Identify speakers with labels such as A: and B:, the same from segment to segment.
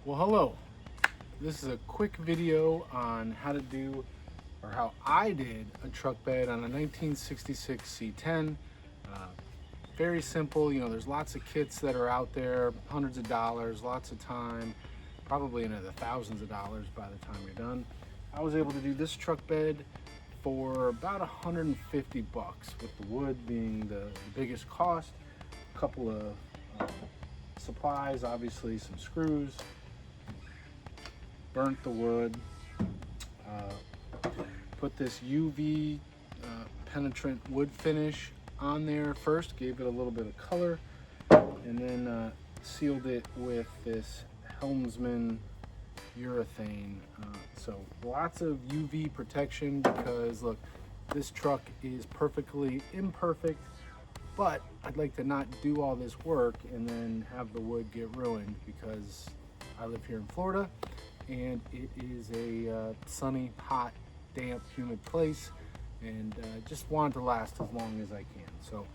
A: Well, hello. This is a quick video on how to do, or how I did, a truck bed on a 1966 C10. Very simple. You know, there's lots of kits that are out there, hundreds of dollars, lots of time, probably into the thousands of dollars by the time you're done. I was able to do this truck bed for about 150 bucks, with the wood being the biggest cost. A couple of supplies, obviously some screws, burnt the wood, put this UV penetrant wood finish on there first, gave it a little bit of color, and then sealed it with this Helmsman urethane. So lots of UV protection, because look, this truck is perfectly imperfect, but I'd like to not do all this work and then have the wood get ruined, because I live here in Florida and it is a sunny, hot, damp, humid place, and just want it to last as long as I can. So,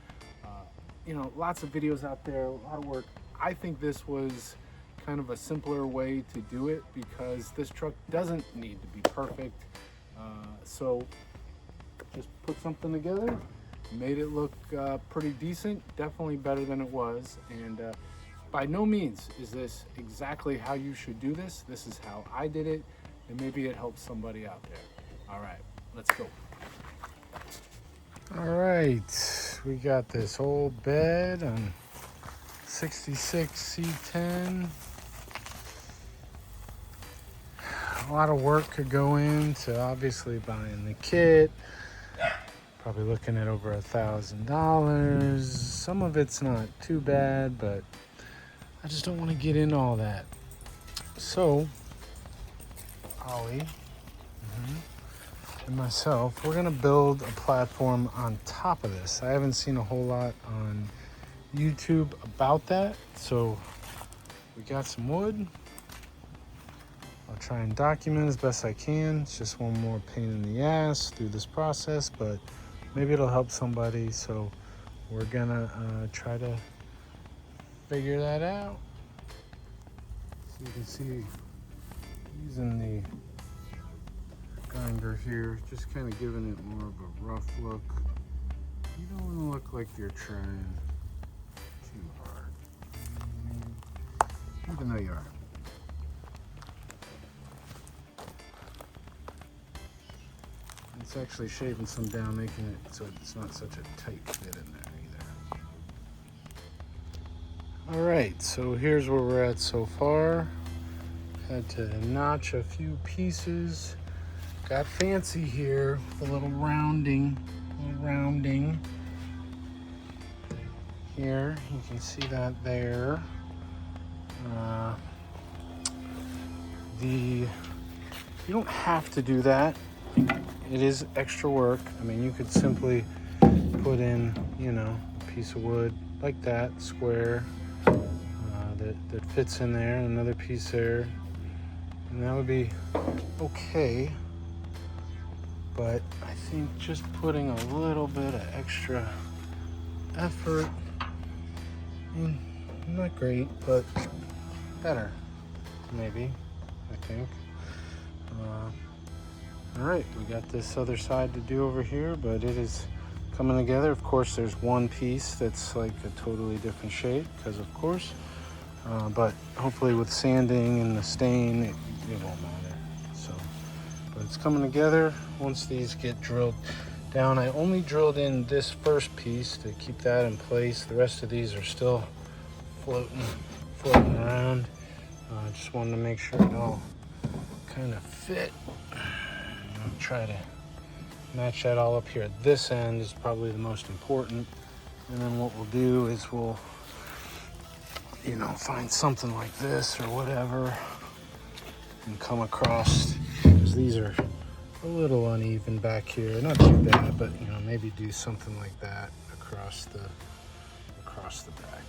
A: you know, lots of videos out there, a lot of work. I think this was kind of a simpler way to do it, because this truck doesn't need to be perfect. So just put something together, made it look pretty decent, definitely better than it was. And by no means is this exactly how you should do this. This is how I did it, and maybe it helps somebody out there. All right, let's go. All right, we got this old bed on 66 C10. A lot of work could go into obviously buying the kit. Probably looking at over $1,000. Some of it's not too bad, but I just don't want to get into all that. So, Ollie and myself, we're gonna build a platform on top of this. I haven't seen a whole lot on YouTube about that, so we got some wood. I'll try and document as best I can. It's just one more pain in the ass through this process, but maybe it'll help somebody. So we're gonna try to figure that out. So you can see, using the grinder here, just kind of giving it more of a rough look. You don't want to look like you're trying too hard, even though you are. It's actually shaving some down, making it so it's not such a tight fit in there either. All right, so here's where we're at so far. Had to notch a few pieces. Got fancy here with a little rounding. Here, you can see that there. You don't have to do that. It is extra work. I mean, you could simply put in, you know, a piece of wood like that, square, that fits in there, another piece there, and that would be okay. But I think just putting a little bit of extra effort, I mean, not great, but better, maybe, I think. All right, we got this other side to do over here, but it is coming together. Of course, there's one piece that's like a totally different shape, because of course, but hopefully with sanding and the stain, it won't matter. So, but it's coming together. Once these get drilled down, I only drilled in this first piece to keep that in place. The rest of these are still floating around. Just wanted to make sure it all kind of fit. Try to match that all up here. This end is probably the most important, and then what we'll do is we'll, you know, find something like this or whatever and come across, because these are a little uneven back here. Not too bad, but you know, maybe do something like that across the back.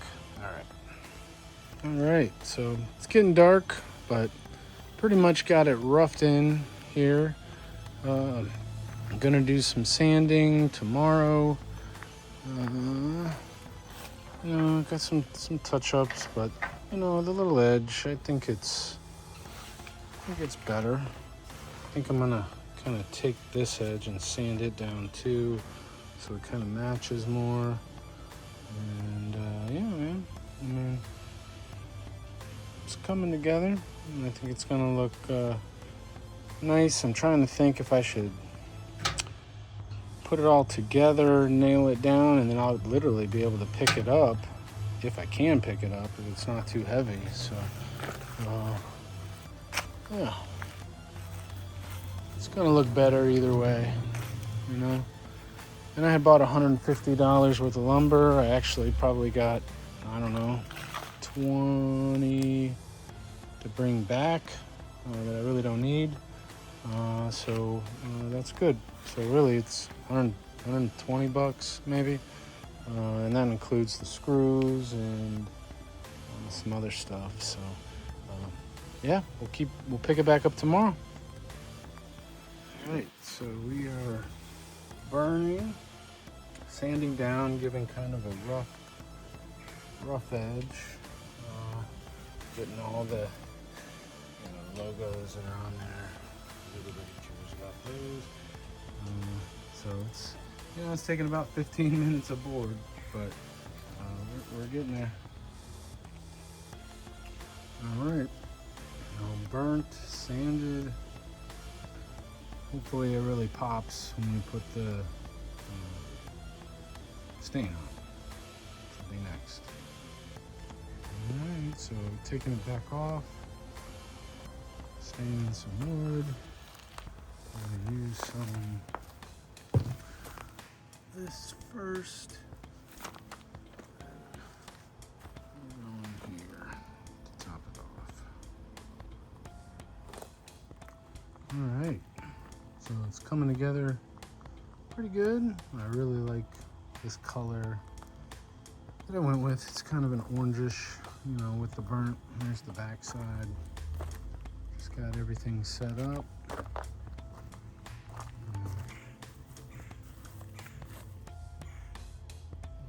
A: All right, so it's getting dark, but pretty much got it roughed in here. I'm gonna do some sanding tomorrow. You know, got some touch-ups, but you know, the little edge, I think it's think it's better. I think I'm gonna kind of take this edge and sand it down too, so it kind of matches more. And yeah, man, I mean, it's coming together, and I think it's gonna look nice. I'm trying to think if I should put it all together, nail it down, and then I'll literally be able to pick it up if I can pick it up, if it's not too heavy. So yeah, it's gonna look better either way, you know. And I had bought $150 worth of lumber. I actually probably got, I don't know, 20 to bring back that I really don't need. So that's good. So really it's 120 bucks maybe. And that includes the screws and some other stuff. So yeah, we'll pick it back up tomorrow. All right, so we are burning, sanding down, giving kind of a rough edge, getting all the logos that are on there. Everybody cares about those. So it's it's taking about 15 minutes aboard, but we're getting there. All right, burnt, sanded. Hopefully it really pops when we put the stain on. That'll be next. Alright, so taking it back off, staining some wood. I'm gonna use some this first. On here to top it off. Alright. So it's coming together pretty good. I really like this color that I went with. It's kind of an orangish, with the burnt. There's the back side. Just got everything set up.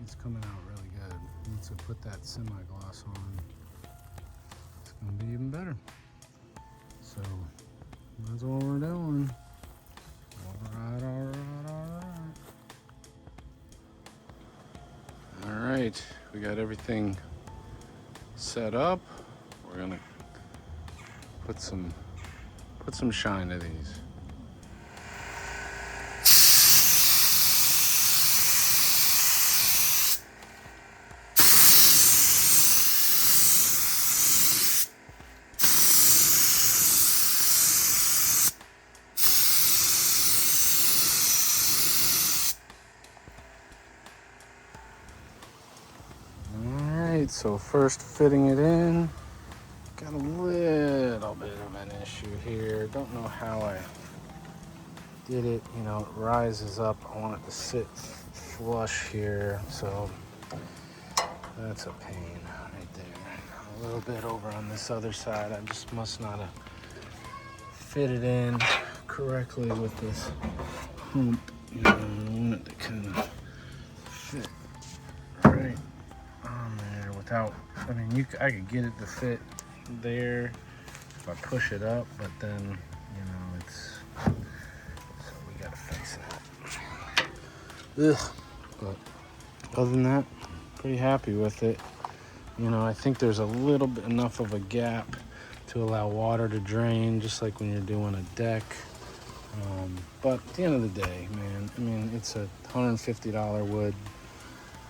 A: It's coming out really good. Once I put that semi-gloss on, it's gonna be even better. So that's what we're doing. All right, we got everything set up. We're gonna put some shine to these. So first fitting it in, got a little bit of an issue here. Don't know how I did it. It rises up. I want it to sit flush here, so that's a pain right there. A little bit over on this other side. I just must not have fit it in correctly with this hump. I want it to kind of fit right on there without, I could get it to fit there if I push it up, but then, so we gotta fix it. Ugh. But other than that, pretty happy with it. I think there's a little bit enough of a gap to allow water to drain, just like when you're doing a deck. But at the end of the day, man, it's a $150 wood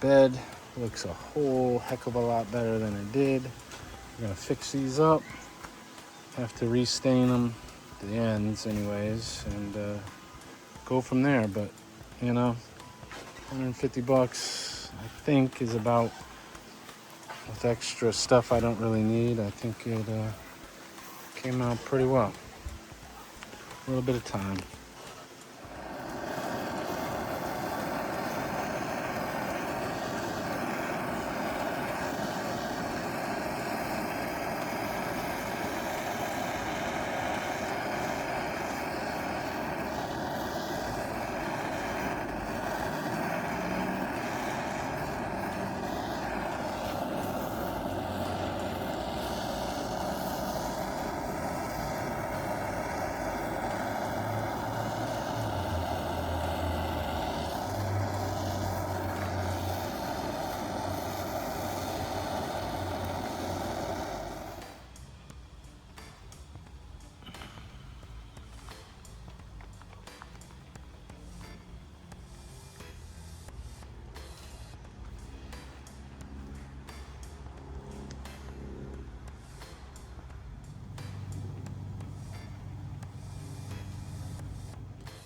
A: bed. Looks a whole heck of a lot better than it did. We're gonna fix these up. Have to restain them, the ends anyways, and go from there. But 150 bucks, I think, is about, with extra stuff I don't really need. I think it came out pretty well. A little bit of time.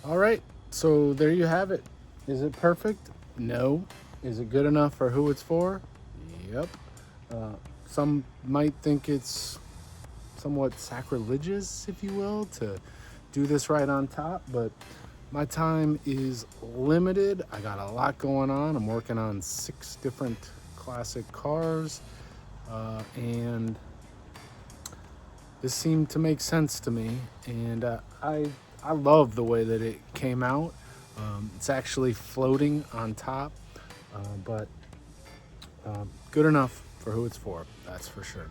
A: All right, so there you have it. Is it perfect? No. Is it good enough for who it's for? Yep. Uh, some might think it's somewhat sacrilegious, if you will, to do this right on top, but my time is limited. I got a lot going on. I'm working on 6 different classic cars, and this seemed to make sense to me, and I love the way that it came out. It's actually floating on top, but good enough for who it's for. That's for sure.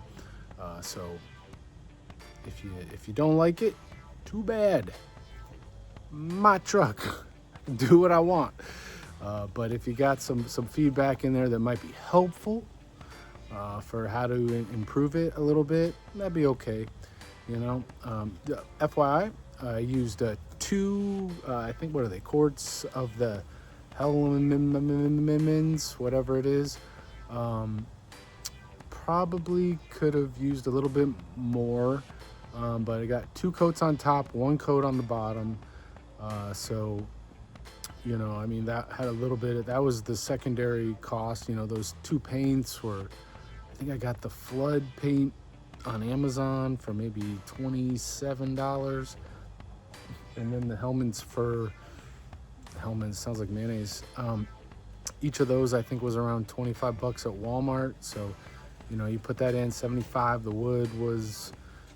A: So if you don't like it, too bad. My truck, do what I want. But if you got some feedback in there that might be helpful for how to improve it a little bit, that'd be okay. You know, FYI, I used 2, I think, what are they, quarts of the Hellmann's, whatever it is. Probably could have used a little bit more, but I got 2 coats on top, 1 coat on the bottom. So, you know, I mean, that had a little bit of, that was the secondary cost. You know, those 2 paints were, I think I got the flood paint on Amazon for maybe $27, and then the Hellmann's sounds like mayonnaise. Each of those I think was around 25 bucks at Walmart. So, you know, you put that in, 75. The wood was,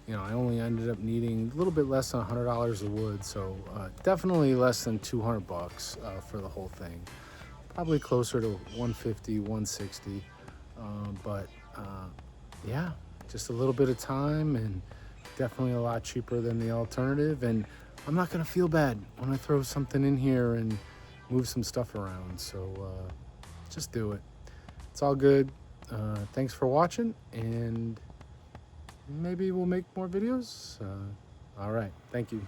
A: you know, I only ended up needing a little bit less than $100 of wood. So definitely less than 200 bucks for the whole thing. Probably closer to 150, 160. But yeah, just a little bit of time, and definitely a lot cheaper than the alternative. And I'm not gonna feel bad when I throw something in here and move some stuff around. So just do it. It's all good. Thanks for watching, and maybe we'll make more videos. All right, thank you.